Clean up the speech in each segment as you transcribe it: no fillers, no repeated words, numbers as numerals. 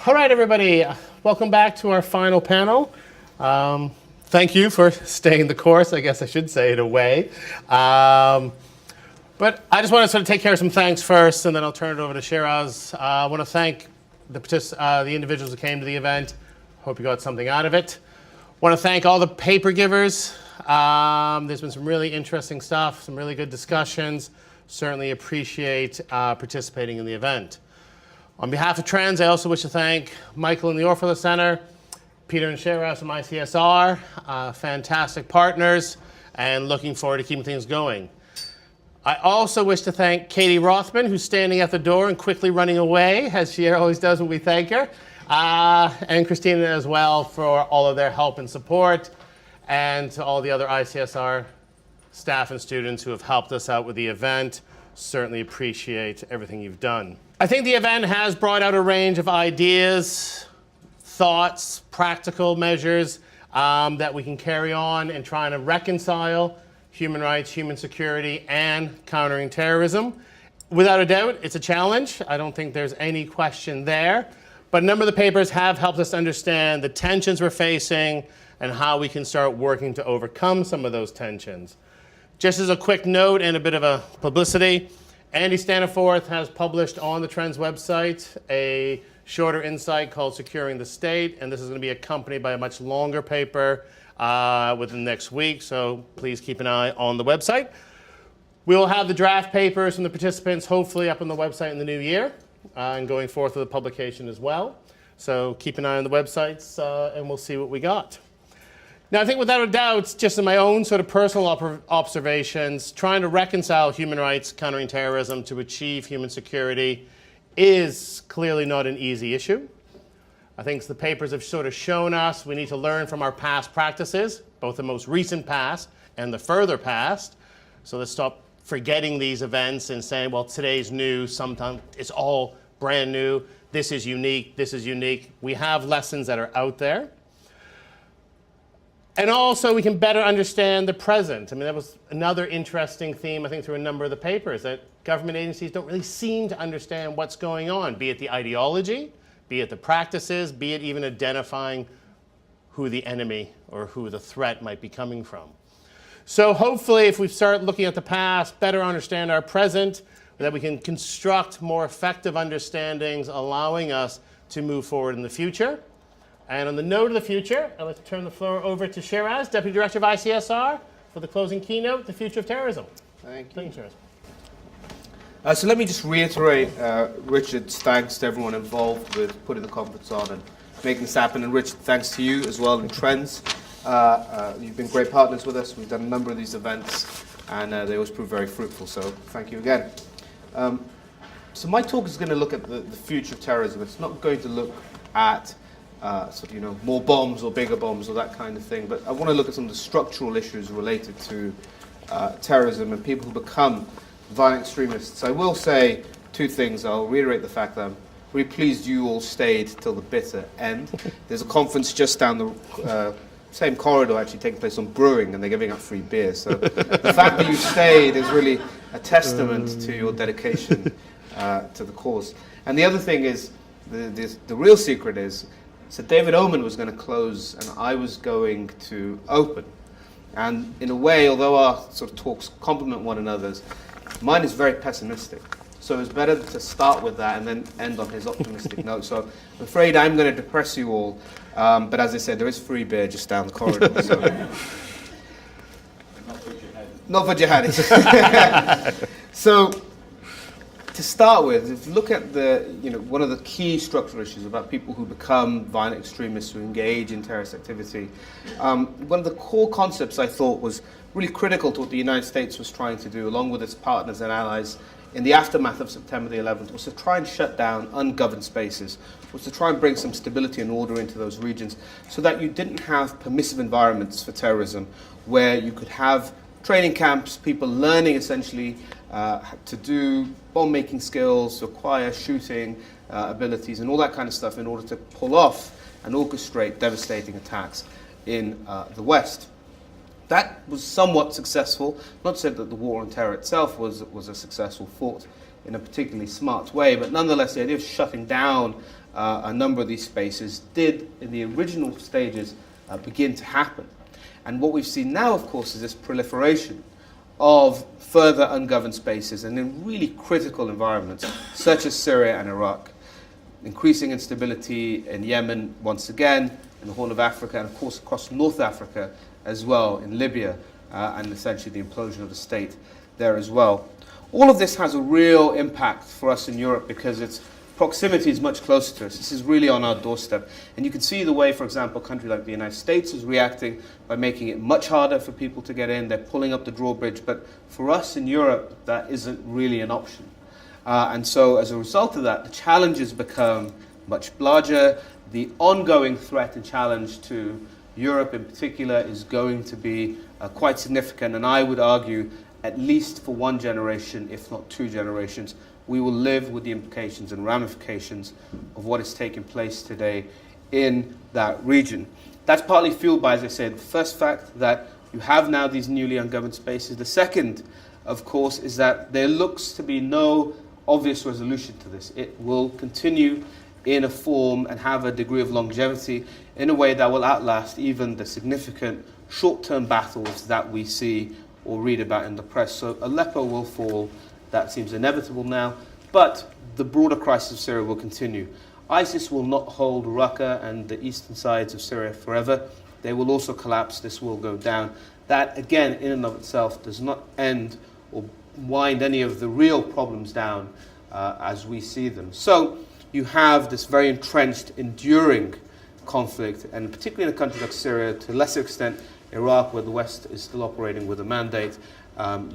All right, everybody, welcome back to our final panel. Thank you for staying the course, I guess I should say, in a way. But I just want to sort of take care of some thanks first, and then I'll turn it over to Shiraz. I want to thank the individuals who came to the event. Hope you got something out of it. I want to thank all the paper givers. There's been some really interesting stuff, some really good discussions. Certainly appreciate participating in the event. On behalf of Trends, I also wish to thank Michael and the Orfalea Center, Peter and Shiraz from ICSR, fantastic partners, and looking forward to keeping things going. I also wish to thank Katie Rothman, who's standing at the door and quickly running away, as she always does when we thank her, and Christina as well for all of their help and support, and to all the other ICSR staff and students who have helped us out with the event. Certainly appreciate everything you've done. I think the event has brought out a range of ideas, thoughts, practical measures that we can carry on in trying to reconcile human rights, human security, and countering terrorism. Without a doubt, it's a challenge. I don't think there's any question there. But a number of the papers have helped us understand the tensions we're facing and how we can start working to overcome some of those tensions. Just as a quick note and a bit of a publicity, Andy Staniforth has published on the Trends website a shorter insight called Securing the State, and this is going to be accompanied by a much longer paper within the next week, so please keep an eye on the website. We will have the draft papers from the participants hopefully up on the website in the new year and going forth with the publication as well. So keep an eye on the websites and we'll see what we got. Now, I think without a doubt, just in my own sort of personal observations, trying to reconcile human rights, countering terrorism to achieve human security is clearly not an easy issue. I think the papers have sort of shown us we need to learn from our past practices, both the most recent past and the further past. So let's stop forgetting these events and saying, well, today's new, sometimes it's all brand new, this is unique, this is unique. We have lessons that are out there. And also, we can better understand the present. I mean, that was another interesting theme, I think, through a number of the papers, that government agencies don't really seem to understand what's going on, be it the ideology, be it the practices, be it even identifying who the enemy or who the threat might be coming from. So hopefully, if we start looking at the past, better understand our present, that we can construct more effective understandings, allowing us to move forward in the future. And on the note of the future, I'd like to turn the floor over to Shiraz, Deputy Director of ICSR, for the closing keynote, The Future of Terrorism. Thank you. Thanks, Shiraz. So let me just reiterate Richard's thanks to everyone involved with putting the conference on and making this happen. And Richard, thanks to you as well in Trends. You've been great partners with us. We've done a number of these events, and they always prove very fruitful. So thank you again. So my talk is going to look at the future of terrorism. It's not going to look at more bombs or bigger bombs or that kind of thing. But I want to look at some of the structural issues related to terrorism and people who become violent extremists. I will say two things. I'll reiterate the fact that I'm really pleased you all stayed till the bitter end. There's a conference just down the same corridor actually taking place on brewing, and they're giving out free beer. So the fact that you stayed is really a testament to your dedication to the cause. And the other thing is, the real secret is, so David Oman was going to close and I was going to open. And in a way, although our sort of talks complement one another's, mine is very pessimistic. So it's better to start with that and then end on his optimistic note. So I'm afraid I'm going to depress you all. But as I said, there is free beer just down the corridor. So. Not for jihadis. So to start with, if you look at one of the key structural issues about people who become violent extremists, who engage in terrorist activity, one of the core concepts I thought was really critical to what the United States was trying to do, along with its partners and allies in the aftermath of September the 11th, was to try and shut down ungoverned spaces, was to try and bring some stability and order into those regions so that you didn't have permissive environments for terrorism where you could have training camps, people learning essentially to do bomb-making skills, to acquire shooting abilities and all that kind of stuff in order to pull off and orchestrate devastating attacks in the West. That was somewhat successful. Not to say that the war on terror itself was a successful fought in a particularly smart way, but nonetheless the idea of shutting down a number of these spaces did, in the original stages, begin to happen. And what we've seen now, of course, is this proliferation of further ungoverned spaces and in really critical environments, such as Syria and Iraq. Increasing instability in Yemen, once again, in the Horn of Africa, and of course across North Africa as well, in Libya, and essentially the implosion of the state there as well. All of this has a real impact for us in Europe because its proximity is much closer to us. This is really on our doorstep. And you can see the way, for example, a country like the United States is reacting by making it much harder for people to get in. They're pulling up the drawbridge. But for us in Europe, that isn't really an option. And so as a result of that, the challenges become much larger. The ongoing threat and challenge to Europe in particular is going to be quite significant. And I would argue, at least for one generation, if not two generations, we will live with the implications and ramifications of what is taking place today in that region. That's partly fueled by, as I said, the first fact that you have now these newly ungoverned spaces. The second, of course, is that there looks to be no obvious resolution to this. It will continue in a form and have a degree of longevity in a way that will outlast even the significant short-term battles that we see or read about in the press. So Aleppo will fall. That seems inevitable now, but the broader crisis of Syria will continue. ISIS will not hold Raqqa and the eastern sides of Syria forever. They will also collapse. This will go down. That, again, in and of itself, does not end or wind any of the real problems down as we see them. So you have this very entrenched, enduring conflict, and particularly in a country like Syria, to a lesser extent Iraq, where the West is still operating with a mandate.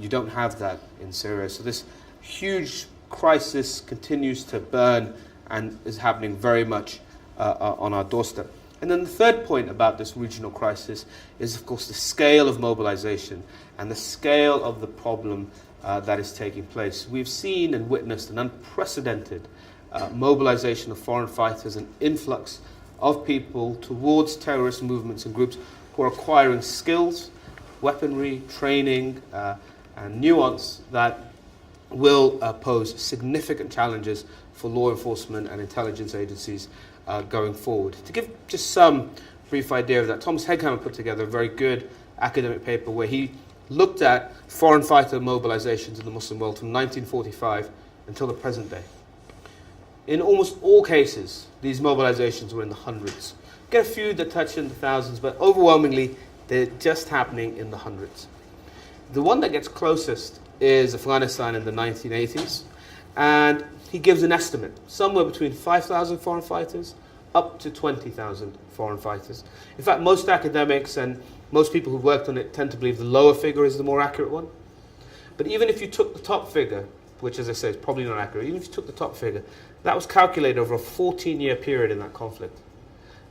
You don't have that in Syria. So this huge crisis continues to burn and is happening very much on our doorstep. And then the third point about this regional crisis is, of course, the scale of mobilization and the scale of the problem that is taking place. We've seen and witnessed an unprecedented mobilization of foreign fighters and influx of people towards terrorist movements and groups who are acquiring skills, weaponry, training, and nuance that will pose significant challenges for law enforcement and intelligence agencies going forward. To give just some brief idea of that, Thomas Hegghammer put together a very good academic paper where he looked at foreign fighter mobilizations in the Muslim world from 1945 until the present day. In almost all cases, these mobilizations were in the hundreds. Get a few that touch in the thousands, but overwhelmingly, they're just happening in the hundreds. The one that gets closest is Afghanistan in the 1980s, and he gives an estimate, somewhere between 5,000 foreign fighters up to 20,000 foreign fighters. In fact, most academics and most people who've worked on it tend to believe the lower figure is the more accurate one. But even if you took the top figure, which, as I say, is probably not accurate, even if you took the top figure, that was calculated over a 14-year period in that conflict.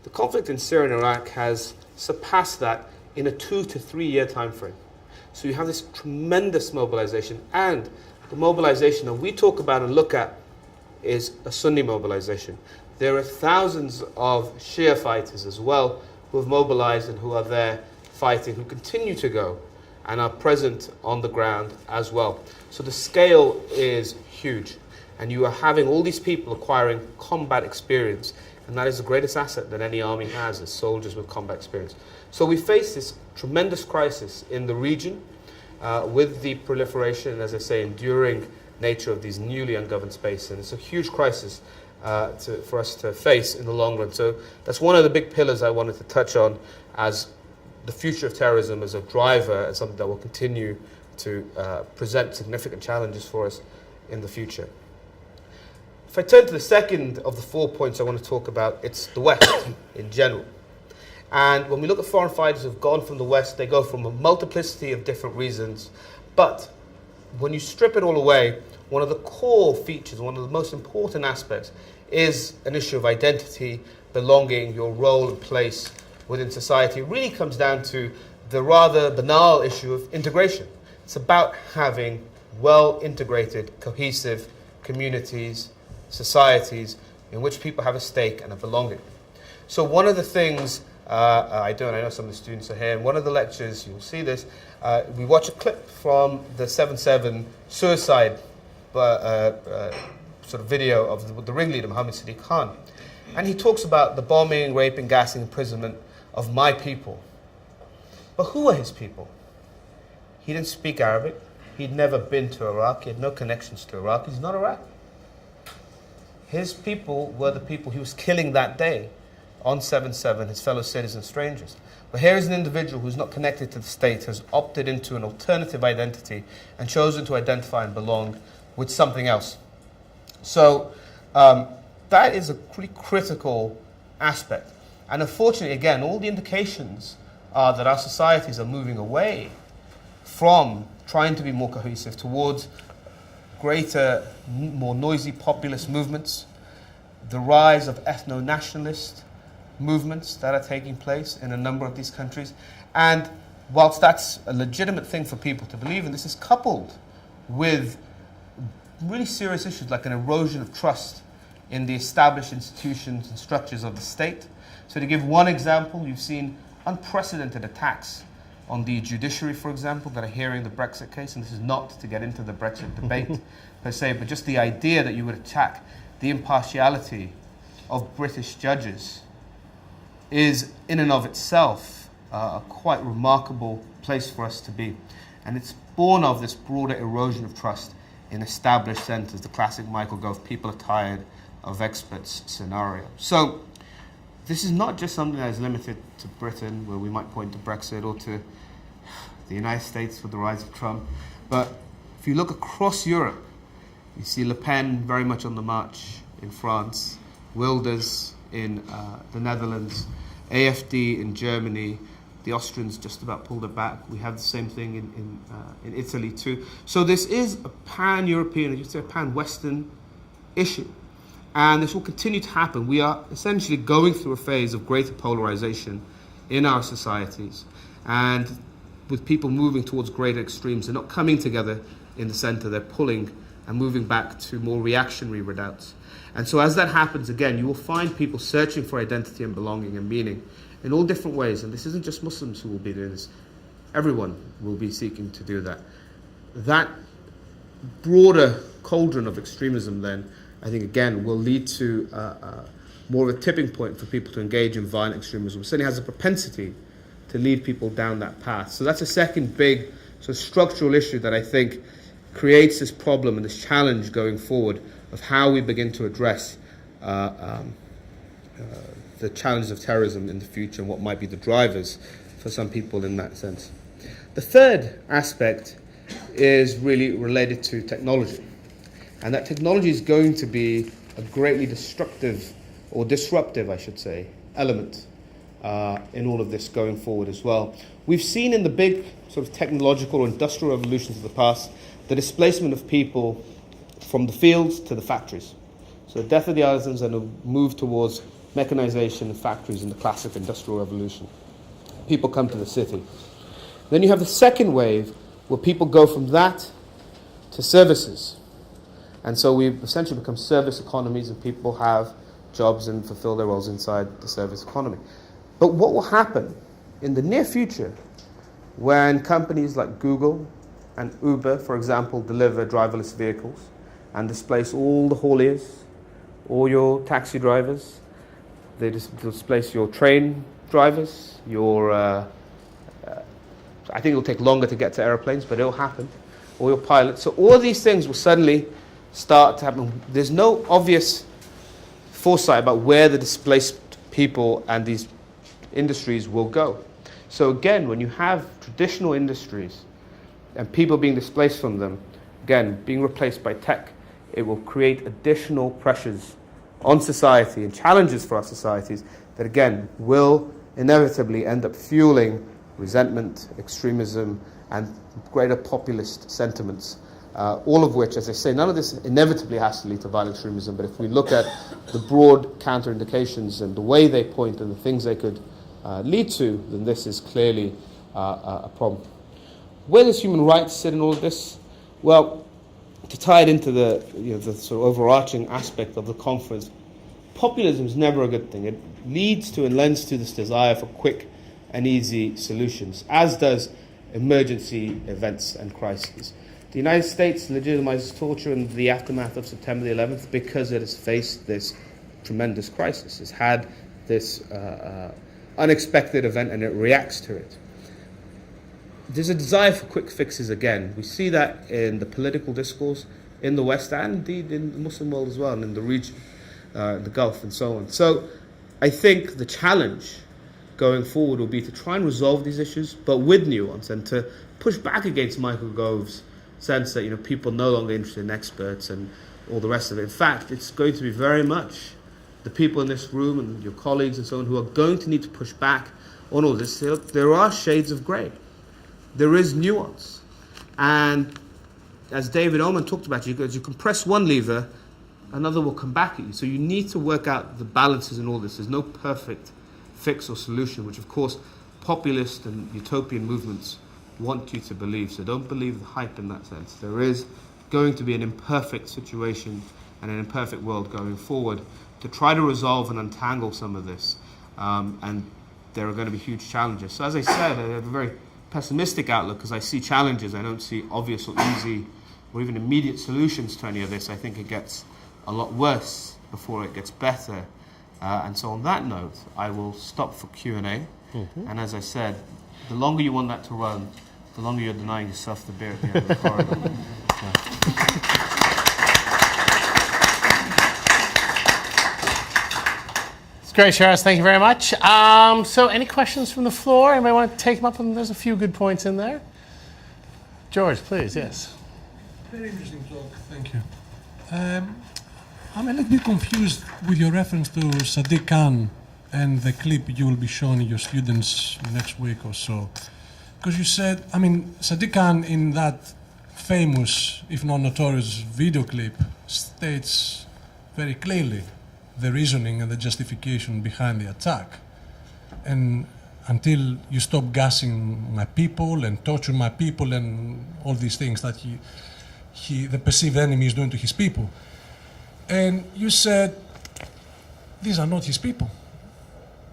The conflict in Syria and Iraq has surpassed that in a 2 to 3 year time frame. So you have this tremendous mobilization, and the mobilization that we talk about and look at is a Sunni mobilization. There are thousands of Shia fighters as well who have mobilized and who are there fighting, who continue to go and are present on the ground as well. So the scale is huge, and you are having all these people acquiring combat experience, and that is the greatest asset that any army has, is soldiers with combat experience. So we face this tremendous crisis in the region with the proliferation and, as I say, enduring nature of these newly ungoverned spaces. And it's a huge crisis for us to face in the long run. So that's one of the big pillars I wanted to touch on as the future of terrorism as a driver and something that will continue to present significant challenges for us in the future. If I turn to the second of the 4 points I want to talk about, it's the West in general. And when we look at foreign fighters who've gone from the West, they go from a multiplicity of different reasons. But when you strip it all away, one of the core features, one of the most important aspects, is an issue of identity, belonging, your role and place within society. It really comes down to the rather banal issue of integration. It's about having well-integrated, cohesive communities, societies in which people have a stake and a belonging. So one of the things I do, and I know some of the students are here, in one of the lectures, you'll see this, we watch a clip from the 7/7 suicide sort of video of the ringleader, Mohammed Sadiq Khan. And he talks about the bombing, raping, gassing, imprisonment of my people. But who are his people? He didn't speak Arabic. He'd never been to Iraq. He had no connections to Iraq. He's not Iraqi. His people were the people he was killing that day on 7/7, his fellow citizens, strangers. But here is an individual who's not connected to the state, has opted into an alternative identity and chosen to identify and belong with something else. So that is a pretty critical aspect. And unfortunately, again, all the indications are that our societies are moving away from trying to be more cohesive towards greater, more noisy populist movements, the rise of ethno-nationalist movements that are taking place in a number of these countries. And whilst that's a legitimate thing for people to believe in, this is coupled with really serious issues like an erosion of trust in the established institutions and structures of the state. So to give one example, you've seen unprecedented attacks on the judiciary, for example, that are hearing the Brexit case, and this is not to get into the Brexit debate per se, but just the idea that you would attack the impartiality of British judges is in and of itself a quite remarkable place for us to be. And it's born of this broader erosion of trust in established centres, the classic Michael Gove, people are tired of experts scenario. So this is not just something that is limited to Britain, where we might point to Brexit, or to the United States with the rise of Trump. But if you look across Europe, you see Le Pen very much on the march in France, Wilders in the Netherlands, AfD in Germany. The Austrians just about pulled it back. We have the same thing in Italy too. So this is a pan-European, you say a pan-Western issue. And this will continue to happen. We are essentially going through a phase of greater polarization in our societies. And with people moving towards greater extremes, they're not coming together in the center, they're pulling and moving back to more reactionary redoubts. And so as that happens, again, you will find people searching for identity and belonging and meaning in all different ways. And this isn't just Muslims who will be doing this. Everyone will be seeking to do that. That broader cauldron of extremism then, I think, again, will lead to more of a tipping point for people to engage in violent extremism. It certainly has a propensity to lead people down that path. So that's a second big sort of structural issue that I think creates this problem and this challenge going forward of how we begin to address the challenges of terrorism in the future and what might be the drivers for some people in that sense. The third aspect is really related to technology. And that technology is going to be a greatly destructive, or disruptive, I should say, element in all of this going forward as well. We've seen in the big sort of technological or industrial revolutions of the past the displacement of people from the fields to the factories. So the death of the artisans and a move towards mechanization and factories in the classic industrial revolution. People come to the city. Then you have the second wave where people go from that to services. And so we've essentially become service economies, and people have jobs and fulfill their roles inside the service economy. But what will happen in the near future when companies like Google and Uber, for example, deliver driverless vehicles and displace all the hauliers, all your taxi drivers, they displace your train drivers, your, I think it'll take longer to get to airplanes, but it'll happen, or your pilots. So all of these things will suddenly start to happen. There's no obvious foresight about where the displaced people and these industries will go. So again, when you have traditional industries and people being displaced from them, again, being replaced by tech, it will create additional pressures on society and challenges for our societies that, again, will inevitably end up fueling resentment, extremism, and greater populist sentiments. All of which, as I say, none of this inevitably has to lead to violent extremism, but if we look at the broad counter-indications and the way they point and the things they could lead to, then this is clearly a problem. Where does human rights sit in all of this? Well, to tie it into the sort of overarching aspect of the conference, populism is never a good thing. It leads to and lends to this desire for quick and easy solutions, as does emergency events and crises. The United States legitimizes torture in the aftermath of September the 11th because it has faced this tremendous crisis. It's had this unexpected event and it reacts to it. There's a desire for quick fixes again. We see that in the political discourse in the West and indeed in the Muslim world as well, and in the region, the Gulf and so on. So I think the challenge going forward will be to try and resolve these issues, but with nuance, and to push back against Michael Gove's sense that, you know, people are no longer interested in experts and all the rest of it. In fact, it's going to be very much the people in this room and your colleagues and so on who are going to need to push back on all this. There are shades of grey. There is nuance. And as David Oman talked about, you can press one lever, another will come back at you. So you need to work out the balances in all this. There's no perfect fix or solution, which of course populist and utopian movements want you to believe. So don't believe the hype in that sense. There is going to be an imperfect situation and an imperfect world going forward to try to resolve and untangle some of this. And there are going to be huge challenges. So as I said, I have a very pessimistic outlook because I see challenges. I don't see obvious or easy or even immediate solutions to any of this. I think it gets a lot worse before it gets better. And so on that note, I will stop for Q&A. Mm-hmm. And as I said, the longer you want that to run, the longer you're denying yourself the beer at the end of the corridor. It's great, Shiraz. Thank you very much. So any questions from the floor? Anybody want to take them up? And there's a few good points in there. George, please, yes. Very interesting talk. Thank you. I'm a little bit confused with your reference to Sadiq Khan and the clip you will be showing your students next week or so. Because you said, I mean, Sadiq Khan in that famous, if not notorious, video clip states very clearly the reasoning and the justification behind the attack. And until you stop gassing my people and torture my people and all these things that the perceived enemy is doing to his people. And you said, these are not his people.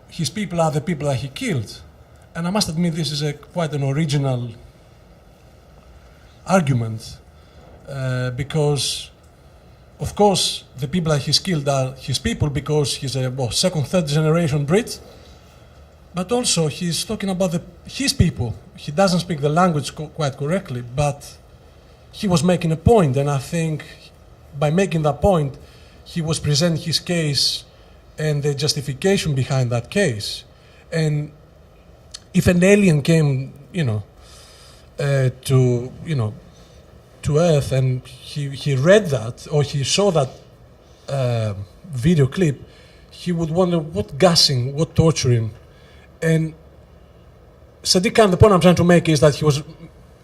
His people are the people that he killed. And I must admit, this is quite an original argument because, of course, the people that he's killed are his people because he's a second, third generation Brit. But also, he's talking about his people. He doesn't speak the language quite correctly, but he was making a point, and I think by making that point, he was presenting his case and the justification behind that case. And if an alien came, to Earth and he read that or he saw that video clip, he would wonder what gassing, what torturing. And Sadiq Khan, the point I'm trying to make is that he was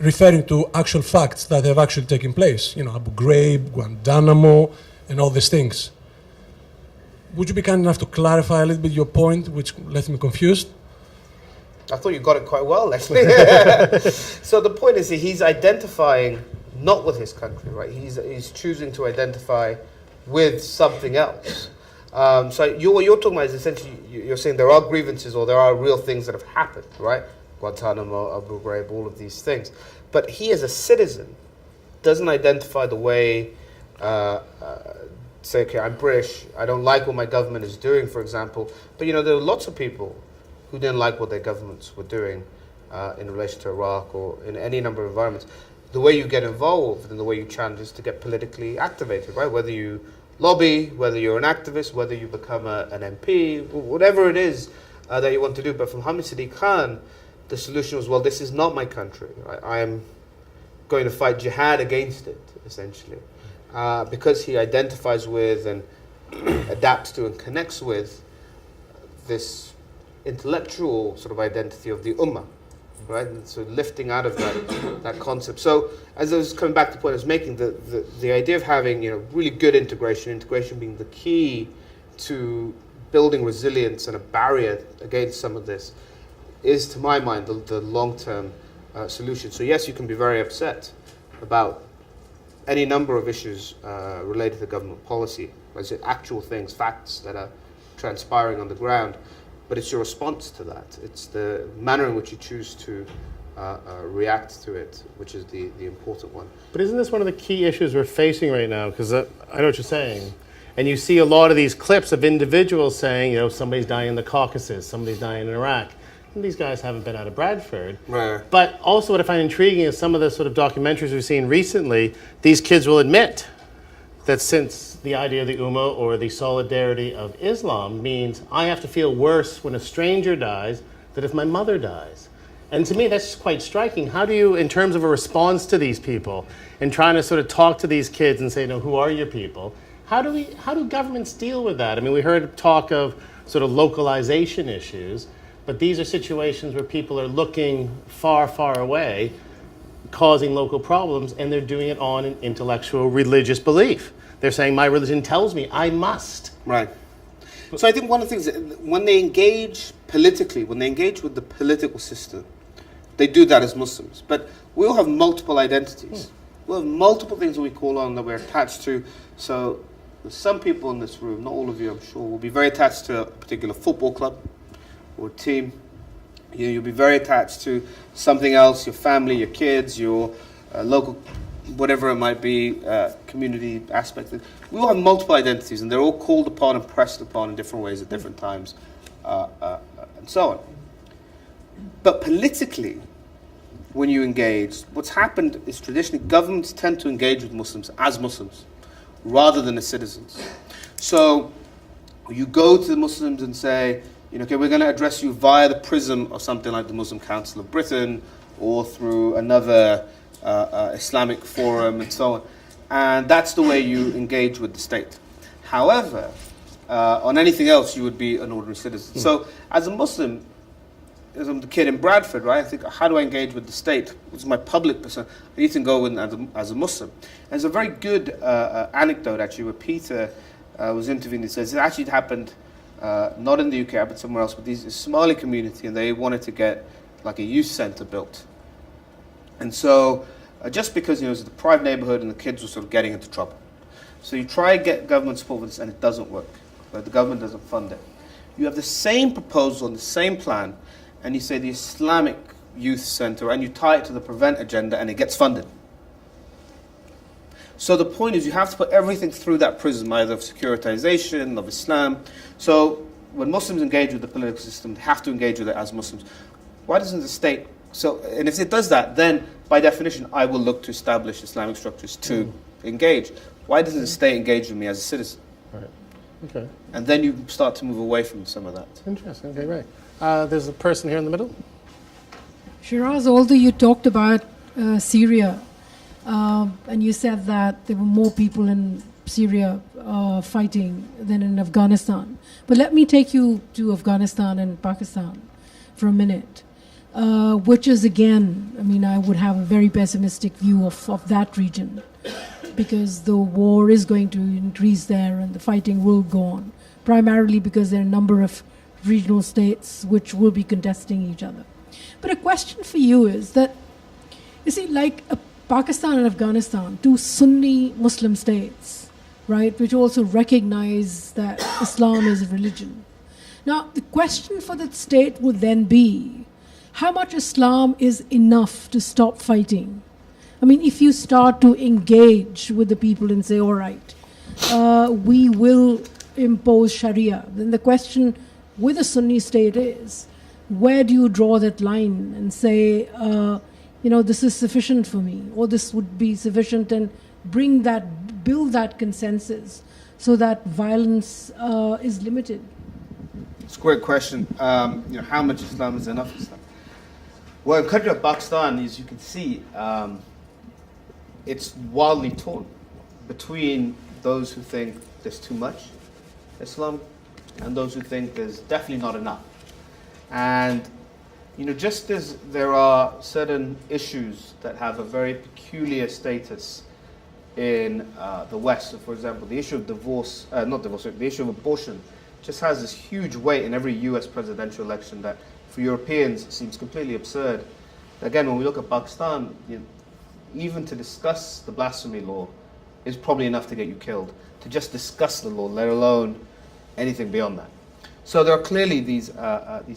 referring to actual facts that have actually taken place. Abu Ghraib, Guantanamo, and all these things. Would you be kind enough to clarify a little bit your point, which left me confused? I thought you got it quite well, actually. So the point is that he's identifying not with his country, right? He's choosing to identify with something else. So what you're talking about is essentially you're saying there are grievances or there are real things that have happened, right? Guantanamo, Abu Ghraib, all of these things. But he as a citizen doesn't identify the way, say, okay, I'm British, I don't like what my government is doing, for example. But there are lots of people who didn't like what their governments were doing in relation to Iraq or in any number of environments. The way you get involved and the way you challenge is to get politically activated, right? Whether you lobby, whether you're an activist, whether you become an MP, whatever it is that you want to do. But from Hamid Sadiq Khan, the solution was, well, this is not my country. I am going to fight jihad against it, essentially. Because he identifies with and adapts to and connects with this intellectual sort of identity of the Ummah, right? And so lifting out of that concept. So as I was coming back to the point I was making, the idea of having really good integration being the key to building resilience and a barrier against some of this, is to my mind the long-term solution. So yes, you can be very upset about any number of issues related to government policy, as actual things, facts that are transpiring on the ground. But it's your response to that. It's the manner in which you choose to react to it, which is the important one. But isn't this one of the key issues we're facing right now? Because I know what you're saying. And you see a lot of these clips of individuals saying, you know, somebody's dying in the Caucasus, somebody's dying in Iraq. And these guys haven't been out of Bradford. Right. But also what I find intriguing is some of the sort of documentaries we've seen recently, these kids will admit that since the idea of the Ummah or the solidarity of Islam means I have to feel worse when a stranger dies than if my mother dies. And to me, that's quite striking. How do you, in terms of a response to these people, and trying to sort of talk to these kids and say, you know, who are your people? How do governments deal with that? I mean, we heard talk of sort of localization issues, but these are situations where people are looking far, far away, causing local problems, and they're doing it on an intellectual religious belief. They're saying, my religion tells me I must. Right. So I think one of the things, when they engage politically, when they engage with the political system, they do that as Muslims. But we all have multiple identities. We have multiple things that we call on that we're attached to. So some people in this room, not all of you I'm sure, will be very attached to a particular football club or team. You'll be very attached to something else, your family, your kids, your local, whatever it might be, community aspect. We all have multiple identities, and they're all called upon and pressed upon in different ways at different times, and so on. But politically, when you engage, what's happened is traditionally governments tend to engage with Muslims as Muslims, rather than as citizens. So you go to the Muslims and say, you know, okay, we're going to address you via the prism of something like the Muslim Council of Britain or through another Islamic forum and so on. And that's the way you engage with the state. However, on anything else, you would be an ordinary citizen. So as a Muslim, as I'm the kid in Bradford, right, I think, how do I engage with the state? What's my public persona? I need to go in as a Muslim. And there's a very good anecdote, actually, where Peter was interviewing. He says it actually happened not in the UK, but somewhere else, with these Somali community, and they wanted to get like a youth centre built. And so, just because it was a deprived neighbourhood and the kids were sort of getting into trouble. So you try to get government support for this, and it doesn't work. Right? The government doesn't fund it. You have the same proposal and the same plan, and you say the Islamic Youth Centre, and you tie it to the Prevent agenda, and it gets funded. So the point is you have to put everything through that prism, either of securitization, of Islam. So when Muslims engage with the political system, they have to engage with it as Muslims. Why doesn't the state? So, and if it does that, then by definition, I will look to establish Islamic structures to engage. Why doesn't the state engage with me as a citizen? Right. Okay. And then you start to move away from some of that. Interesting. Okay, right. There's a person here in the middle. Shiraz, although you talked about Syria, and you said that there were more people in Syria fighting than in Afghanistan. But let me take you to Afghanistan and Pakistan for a minute, which is, again, I mean, I would have a very pessimistic view of that region, because the war is going to increase there and the fighting will go on, primarily because there are a number of regional states which will be contesting each other. But a question for you is that, you see, like Pakistan and Afghanistan, two Sunni Muslim states, right, which also recognize that Islam is a religion. Now, the question for that state would then be, how much Islam is enough to stop fighting? I mean, if you start to engage with the people and say, all right, we will impose Sharia, then the question with a Sunni state is, where do you draw that line and say, you know, this is sufficient for me, or this would be sufficient, and build that consensus so that violence is limited? It's a great question. You know, how much Islam is enough Islam? Well, in the country of Pakistan, as you can see, it's wildly torn between those who think there's too much Islam and those who think there's definitely not enough. And, you know, just as there are certain issues that have a very peculiar status in the West, so for example, the issue of the issue of abortion just has this huge weight in every US presidential election that for Europeans seems completely absurd. Again, when we look at Pakistan, you know, even to discuss the blasphemy law is probably enough to get you killed. To just discuss the law, let alone anything beyond that. So there are clearly these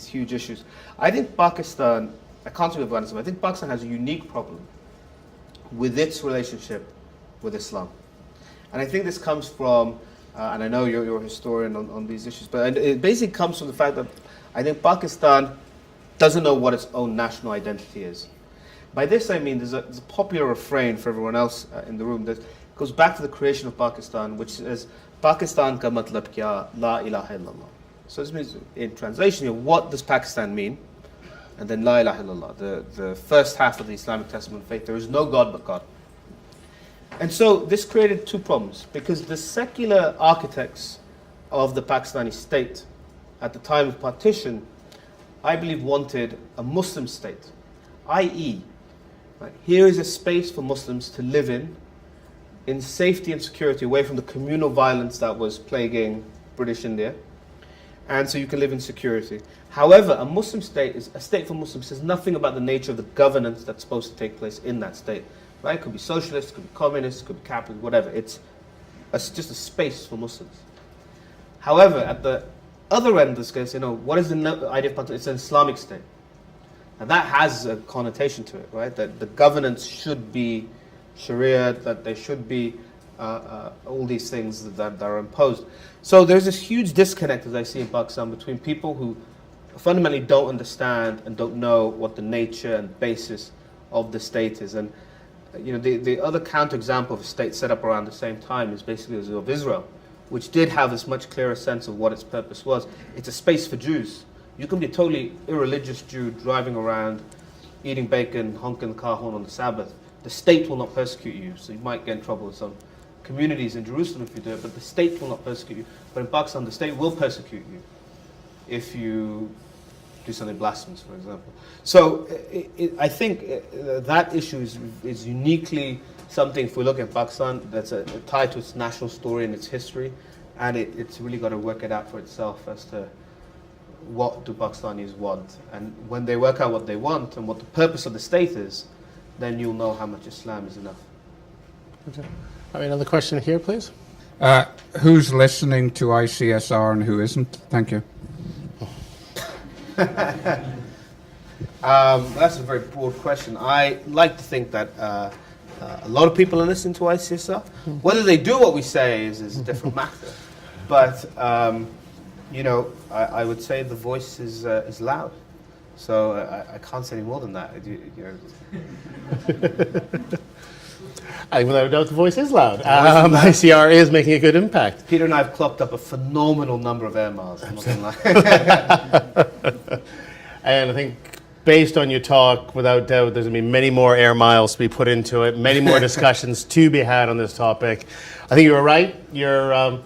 huge issues. I think Pakistan I can't speak of Afghanistan. I think Pakistan has a unique problem with its relationship with Islam. And I think this comes from, and I know you're a historian on these issues, but it basically comes from the fact that I think Pakistan doesn't know what its own national identity is. By this I mean there's a popular refrain for everyone else in the room that goes back to the creation of Pakistan, which says, Pakistan ka matlab kya, la ilaha illallah. So this means, in translation, what does Pakistan mean? And then La ilaha illallah, the first half of the Islamic Testament faith, there is no God but God. And so this created two problems, because the secular architects of the Pakistani state at the time of partition, I believe, wanted a Muslim state, i.e., right, here is a space for Muslims to live in safety and security, away from the communal violence that was plaguing British India. And so you can live in security. However, a Muslim state is a state for Muslims, says nothing about the nature of the governance that's supposed to take place in that state. Right? It could be socialist, it could be communist, it could be capitalist, whatever. It's just a space for Muslims. However, at the other end of the scale, what is the idea of Pakistan? It's an Islamic state. And that has a connotation to it, right? That the governance should be Sharia, that there should be all these things that are imposed. So there's this huge disconnect, as I see in Pakistan, between people who fundamentally don't understand and don't know what the nature and basis of the state is. And the other counterexample of a state set up around the same time is basically of Israel, which did have this much clearer sense of what its purpose was. It's a space for Jews. You can be a totally irreligious Jew driving around, eating bacon, honking the car horn on the Sabbath. The state will not persecute you, so you might get in trouble with some communities in Jerusalem if you do it, but the state will not persecute you. But in Pakistan, the state will persecute you if you do something blasphemous, for example. So I think that issue is uniquely something, if we look at Pakistan, that's tied to its national story and its history, and it's really got to work it out for itself as to what do Pakistanis want. And when they work out what they want and what the purpose of the state is, then you'll know how much Islam is enough. Okay. All right, another question here, please. Who's listening to ICSR and who isn't? Thank you. That's a very broad question. I like to think that a lot of people are listening to ICSR. Whether they do what we say is a different matter. But I would say the voice is loud. So I can't say any more than that. Without a doubt, the voice is loud. ICR is making a good impact. Peter and I have clocked up a phenomenal number of air miles. I'm not gonna lie. And I think, based on your talk, without doubt, there's going to be many more air miles to be put into it, many more discussions to be had on this topic. I think you were right. Your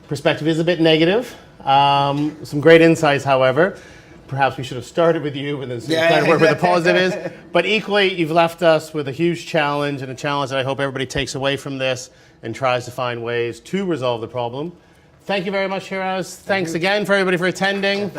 perspective is a bit negative. Some great insights, however. Perhaps we should have started with you and then started work where the positive is. But equally, you've left us with a huge challenge, and a challenge that I hope everybody takes away from this and tries to find ways to resolve the problem. Thank you very much, Shiraz. Thanks again for everybody for attending.